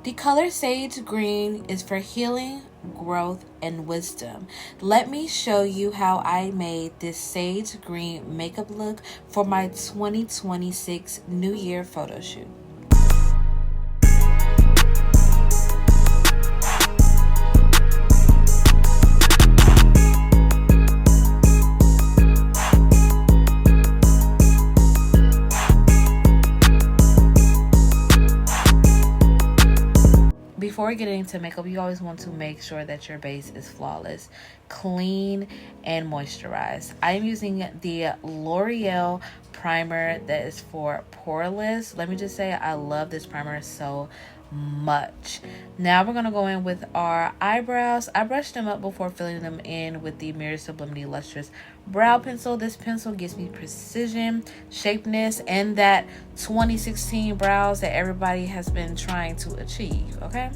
The color sage green is for healing, growth, and wisdom. Let me show you how I made this sage green makeup look for my 2026 New Year photo shoot. Before getting into makeup, you always want to make sure that your base is flawless, clean, and moisturized. I am using the L'Oreal primer that is for poreless. Let me just say I love this primer so much. Now we're going to go in with our eyebrows. I brushed them up before filling them in with the Mirror Sublimity Lustrous Brow Pencil. This pencil gives me precision, shapeness, and that 2016 brows that everybody has been trying to achieve, okay?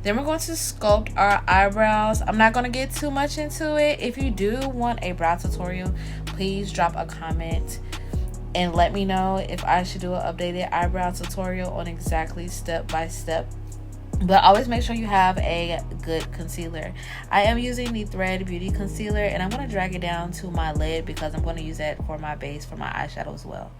Then we're going to sculpt our eyebrows. I'm not going to get too much into it. If you do want a brow tutorial, please drop a comment and let me know if I should do an updated eyebrow tutorial on exactly step by step. But always make sure you have a good concealer. I am using the Thread Beauty Concealer, and I'm going to drag it down to my lid because I'm going to use that for my base for my eyeshadow as well.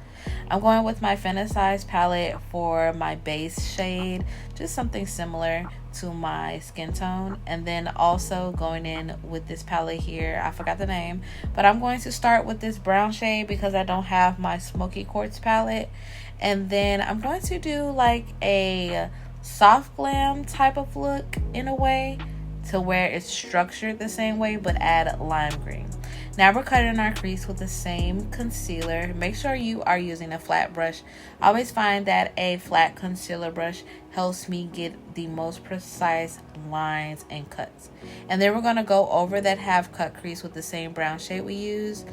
I'm going with my Fantasize palette for my base shade, just something similar to my skin tone. And then also going in with this palette here, I forgot the name, but I'm going to start with this brown shade because I don't have my Smoky Quartz palette. And then I'm going to do like a soft glam type of look in a way to where it's structured the same way but add lime green. Now we're cutting our crease with the same concealer. Make sure you are using a flat brush. I always find that a flat concealer brush helps me get the most precise lines and cuts. And then we're going to go over that half cut crease with the same brown shade we used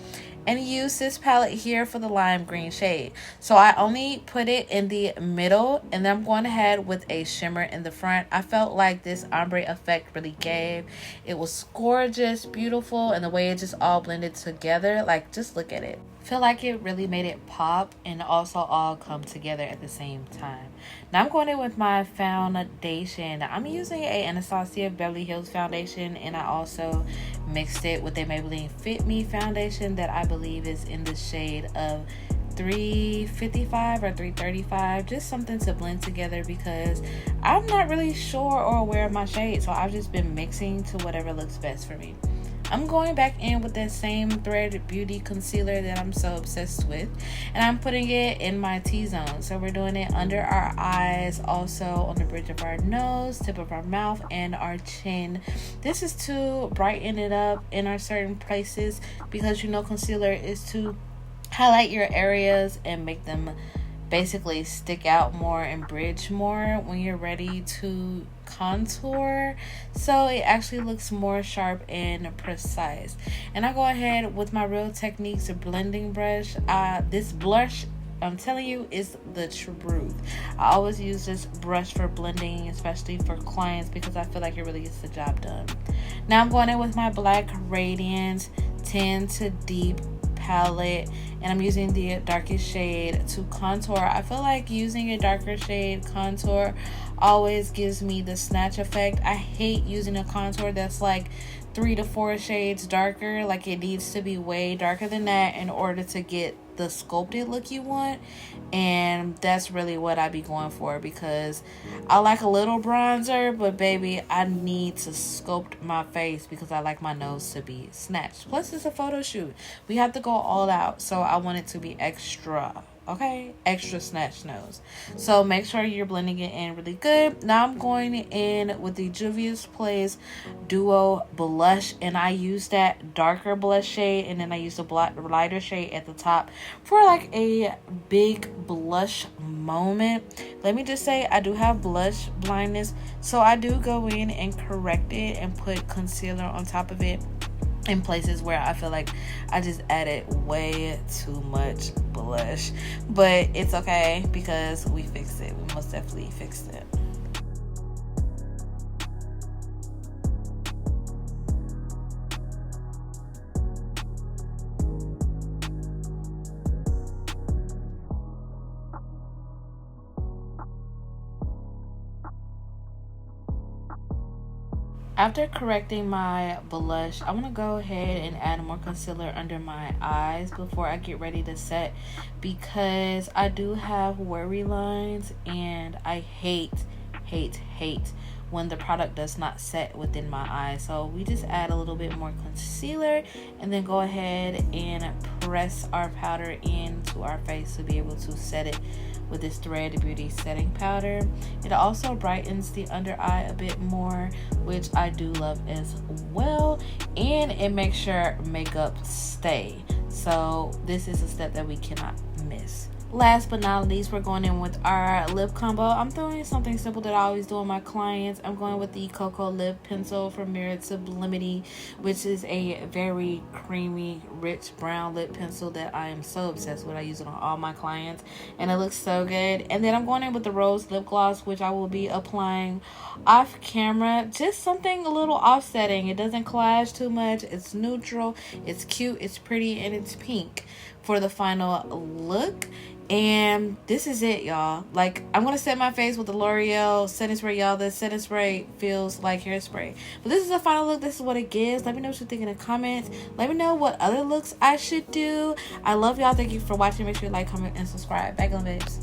and use this palette here for the lime green shade. So I only put it in the middle, and then I'm going ahead with a shimmer in the front. I felt like this ombre effect really gave. It was gorgeous, beautiful, and the way it just all blended together, like just look at it. Feel like it really made it pop and also all come together at the same time. Now I'm going in with my foundation. I'm using a Anastasia Beverly Hills foundation, and I also mixed it with a Maybelline Fit Me foundation that I believe is in the shade of 355 or 335, just something to blend together because I'm not really sure or aware of my shade, so I've just been mixing to whatever looks best for me. I'm going back in with that same Thread Beauty Concealer that I'm so obsessed with, and I'm putting it in my T-zone. So we're doing it under our eyes, also on the bridge of our nose, tip of our mouth, and our chin. This is to brighten it up in our certain places because you know concealer is to highlight your areas and make them basically stick out more and bridge more when you're ready to contour, so it actually looks more sharp and precise. And I go ahead with my Real Techniques blending brush. This blush, I'm telling you, is the truth. I always use this brush for blending, especially for clients, because I feel like it really gets the job done. Now I'm going in with my Black Radiance Tint to Deep palette, and I'm using the darkest shade to contour. I feel like using a darker shade contour always gives me the snatch effect. I hate using a contour that's like 3 to 4 shades darker. Like it needs to be way darker than that in order to get the sculpted look you want, and that's really what I be going for because I like a little bronzer, but baby, I need to sculpt my face because I like my nose to be snatched. Plus it's a photo shoot, we have to go all out, so I want it to be extra, okay, extra snatch nose. So make sure you're blending it in really good. Now I'm going in with the Juvia's Place Duo Blush, and I use that darker blush shade, and then I use the lighter shade at the top for like a big blush moment. Let me just say I do have blush blindness, so I do go in and correct it and put concealer on top of it in places where I feel like I just added way too much blush, but it's okay because we fixed it. We most definitely fixed it. After correcting my blush, I'm going to go ahead and add more concealer under my eyes before I get ready to set, because I do have worry lines and I hate when the product does not set within my eyes. So we just add a little bit more concealer and then go ahead and press our powder into our face to be able to set it with this Thread Beauty setting powder. It also brightens the under eye a bit more, which I do love as well, and it makes sure makeup stay. So this is a step that we cannot miss. Last but not least, we're going in with our lip combo. I'm doing something simple that I always do with my clients. I'm going with the Cocoa Lip Pencil from Mirrored Sublimity, which is a very creamy, rich brown lip pencil that I am so obsessed with. I use it on all my clients, and it looks so good. And then I'm going in with the Rose Lip Gloss, which I will be applying off camera. Just something a little offsetting. It doesn't clash too much. It's neutral, it's cute, it's pretty, and it's pink for the final look. And this is it, y'all. Like, I'm gonna set my face with the L'Oreal setting spray, y'all. The setting spray feels like hairspray, but this is the final look. This is what it gives. Let me know what you think in the comments. Let me know what other looks I should do. I love y'all. Thank you for watching. Make sure you like, comment, and subscribe. Back on babes.